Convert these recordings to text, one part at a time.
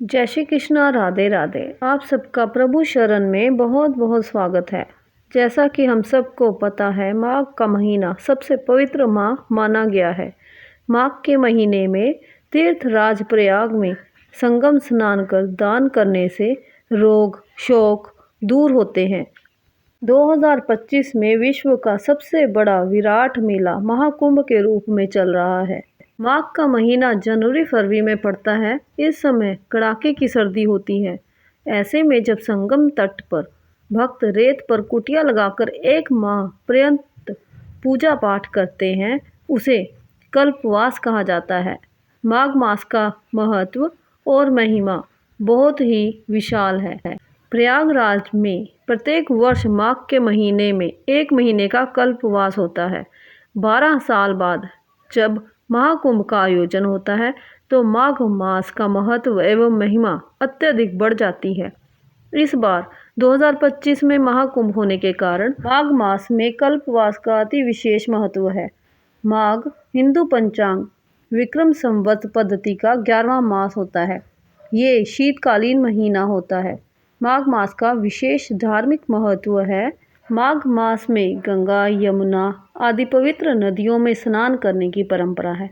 जय श्री कृष्णा, राधे राधे। आप सबका प्रभु शरण में बहुत बहुत स्वागत है। जैसा कि हम सबको पता है, माघ का महीना सबसे पवित्र माह माना गया है। माघ के महीने में तीर्थराज प्रयाग में संगम स्नान कर दान करने से रोग शोक दूर होते हैं। 2025 में विश्व का सबसे बड़ा विराट मेला महाकुंभ के रूप में चल रहा है। माघ का महीना जनवरी फरवरी में पड़ता है। इस समय कड़ाके की सर्दी होती है। ऐसे में जब संगम तट पर भक्त रेत पर कुटिया लगाकर एक माह पर्यंत पूजा पाठ करते हैं, उसे कल्पवास कहा जाता है। माघ मास का महत्व और महिमा बहुत ही विशाल है। प्रयागराज में प्रत्येक वर्ष माघ के महीने में 1 महीने का कल्पवास होता है। 12 साल बाद जब महाकुंभ का आयोजन होता है तो माघ मास का महत्व एवं महिमा अत्यधिक बढ़ जाती है। इस बार 2025 में महाकुंभ होने के कारण माघ मास में कल्पवास का अति विशेष महत्व है। माघ हिंदू पंचांग विक्रम संवत पद्धति का 11वां मास होता है। ये शीतकालीन महीना होता है। माघ मास का विशेष धार्मिक महत्व है। माघ मास में गंगा, यमुना आदि पवित्र नदियों में स्नान करने की परंपरा है।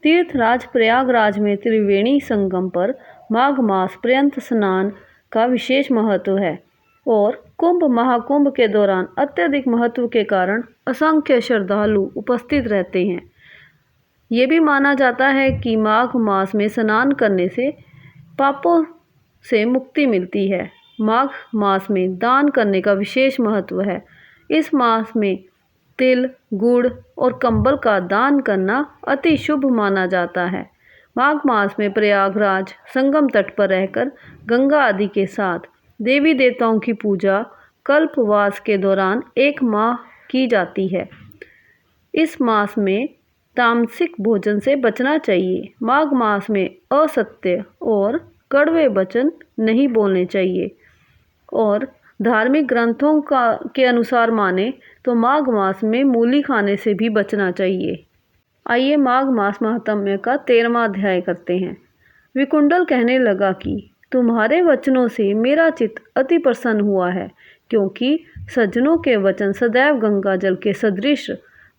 तीर्थराज प्रयागराज में त्रिवेणी संगम पर माघ मास पर्यंत स्नान का विशेष महत्व है और कुंभ महाकुंभ के दौरान अत्यधिक महत्व के कारण असंख्य श्रद्धालु उपस्थित रहते हैं। ये भी माना जाता है कि माघ मास में स्नान करने से पापों से मुक्ति मिलती है। माघ मास में दान करने का विशेष महत्व है। इस मास में तिल, गुड़ और कंबल का दान करना अति शुभ माना जाता है। माघ मास में प्रयागराज संगम तट पर रहकर गंगा आदि के साथ देवी देवताओं की पूजा कल्पवास के दौरान 1 माह की जाती है। इस मास में तामसिक भोजन से बचना चाहिए। माघ मास में असत्य और कड़वे वचन नहीं बोलने चाहिए और धार्मिक ग्रंथों के अनुसार माने तो माघ मास में मूली खाने से भी बचना चाहिए। आइए माघ मास महात्म्य का 13वां अध्याय करते हैं। विकुंडल कहने लगा कि तुम्हारे वचनों से मेरा चित्त अति प्रसन्न हुआ है, क्योंकि सज्जनों के वचन सदैव गंगा जल के सदृश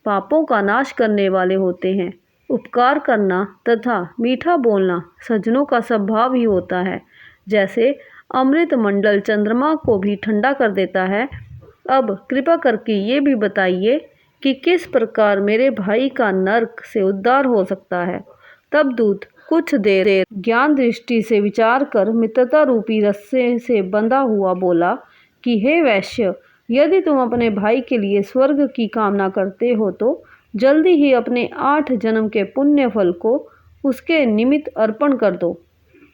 पापों का नाश करने वाले होते हैं। उपकार करना तथा मीठा बोलना सज्जनों का स्वभाव ही होता है। जैसे अमृत मंडल चंद्रमा को भी ठंडा कर देता है। अब कृपा करके ये भी बताइए कि किस प्रकार मेरे भाई का नरक से उद्धार हो सकता है। तब दूत कुछ देर ज्ञान दृष्टि से विचार कर मित्रता रूपी रस्से से बंधा हुआ बोला कि हे वैश्य, यदि तुम अपने भाई के लिए स्वर्ग की कामना करते हो तो जल्दी ही अपने 8 जन्म के पुण्य फल को उसके निमित्त अर्पण कर दो।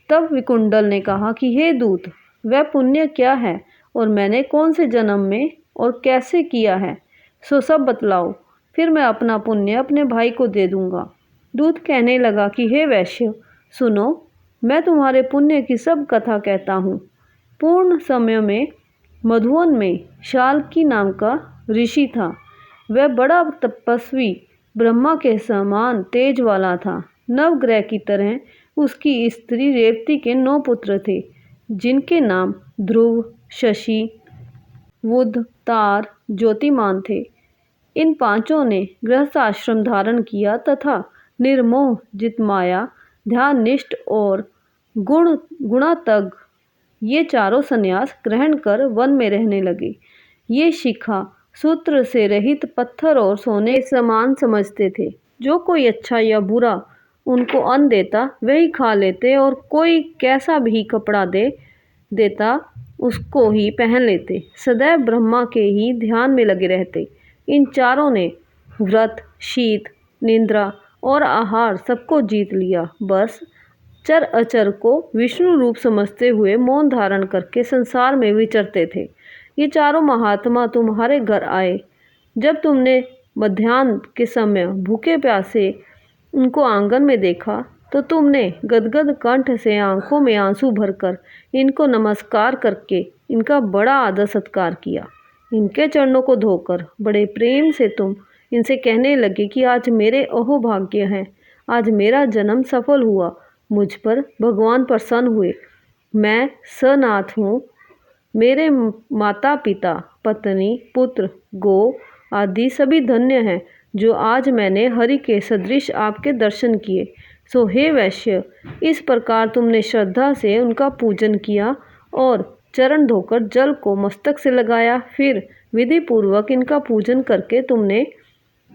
तब विकुंडल ने कहा कि हे दूत, वह पुण्य क्या है और मैंने कौन से जन्म में और कैसे किया है, सो सब बतलाओ, फिर मैं अपना पुण्य अपने भाई को दे दूंगा। दूत कहने लगा कि हे वैश्य, सुनो, मैं तुम्हारे पुण्य की सब कथा कहता हूँ। पूर्ण समय में मधुवन में शाल्की नाम का ऋषि था। वह बड़ा तपस्वी ब्रह्मा के समान तेज वाला था। नवग्रह की तरह उसकी स्त्री रेवती के 9 पुत्र थे, जिनके नाम ध्रुव, शशि, बुध, तार, ज्योतिमान थे। इन 5 ने गृहस्थ आश्रम धारण किया तथा निर्मोह, जितमाया, ध्याननिष्ठ और गुणातग ये 4 संन्यास ग्रहण कर वन में रहने लगे। ये शिखा सूत्र से रहित पत्थर और सोने समान समझते थे। जो कोई अच्छा या बुरा उनको अन्न देता वही खा लेते और कोई कैसा भी कपड़ा देता उसको ही पहन लेते। सदैव ब्रह्मा के ही ध्यान में लगे रहते। इन 4 ने व्रत, शीत, निद्रा और आहार सबको जीत लिया। बस चर अचर को विष्णु रूप समझते हुए मौन धारण करके संसार में विचरते थे। ये 4 महात्मा तुम्हारे घर आए। जब तुमने मध्याह्न के समय भूखे प्यासे उनको आंगन में देखा तो तुमने गदगद कंठ से आंखों में आंसू भरकर इनको नमस्कार करके इनका बड़ा आदर सत्कार किया। इनके चरणों को धोकर बड़े प्रेम से तुम इनसे कहने लगे कि आज मेरे अहोभाग्य हैं, आज मेरा जन्म सफल हुआ, मुझ पर भगवान प्रसन्न हुए। मैं सनाथ हूँ। मेरे माता पिता, पत्नी, पुत्र, गौ आदि सभी धन्य हैं, जो आज मैंने हरि के सदृश आपके दर्शन किए। सो हे वैश्य, इस प्रकार तुमने श्रद्धा से उनका पूजन किया और चरण धोकर जल को मस्तक से लगाया। फिर विधि पूर्वक इनका पूजन करके तुमने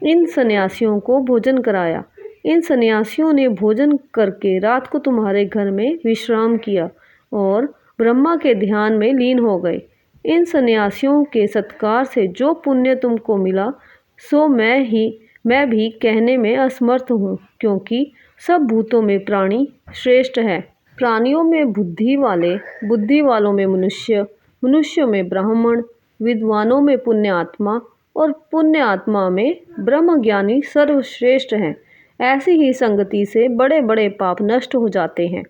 इन सन्यासियों को भोजन कराया। इन सन्यासियों ने भोजन करके रात को तुम्हारे घर में विश्राम किया और ब्रह्मा के ध्यान में लीन हो गए। इन सन्यासियों के सत्कार से जो पुण्य तुमको मिला, सो मैं भी कहने में असमर्थ हूँ, क्योंकि सब भूतों में प्राणी श्रेष्ठ है। प्राणियों में बुद्धि वाले, बुद्धि वालों में मनुष्य, मनुष्यों में ब्राह्मण, विद्वानों में पुण्य आत्मा और पुण्य आत्मा में ब्रह्मज्ञानी सर्वश्रेष्ठ हैं। ऐसी ही संगति से बड़े बड़े पाप नष्ट हो जाते हैं।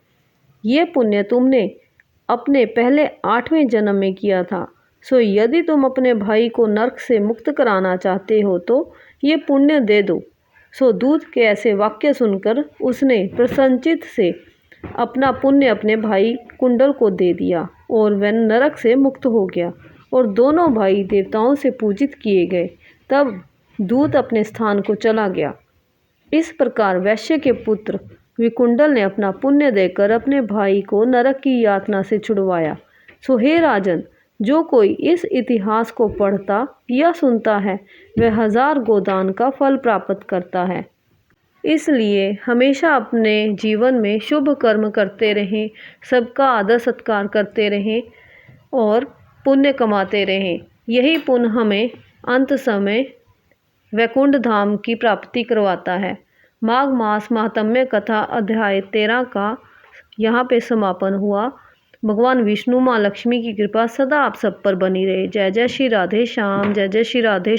ये पुण्य तुमने अपने पहले 8वें जन्म में किया था। सो यदि तुम अपने भाई को नरक से मुक्त कराना चाहते हो तो ये पुण्य दे दो। सो दूत के ऐसे वाक्य सुनकर उसने प्रसन्नचित्त से अपना पुण्य अपने भाई कुंडल को दे दिया और वह नरक से मुक्त हो गया और दोनों भाई देवताओं से पूजित किए गए। तब दूत अपने स्थान को चला गया। इस प्रकार वैश्य के पुत्र विकुंडल ने अपना पुण्य देकर अपने भाई को नरक की यातना से छुड़वाया। सो हे राजन, जो कोई इस इतिहास को पढ़ता या सुनता है, वह 1000 गोदान का फल प्राप्त करता है। इसलिए हमेशा अपने जीवन में शुभ कर्म करते रहें, सबका आदर सत्कार करते रहें और पुण्य कमाते रहें। यही पुण्य हमें अंत समय वैकुंठ धाम की प्राप्ति करवाता है। माघ मास महात्म्य कथा अध्याय 13 का यहाँ पे समापन हुआ। भगवान विष्णु, माँ लक्ष्मी की कृपा सदा आप सब पर बनी रहे। जय जय श्री राधे श्याम, जय जय श्री राधे।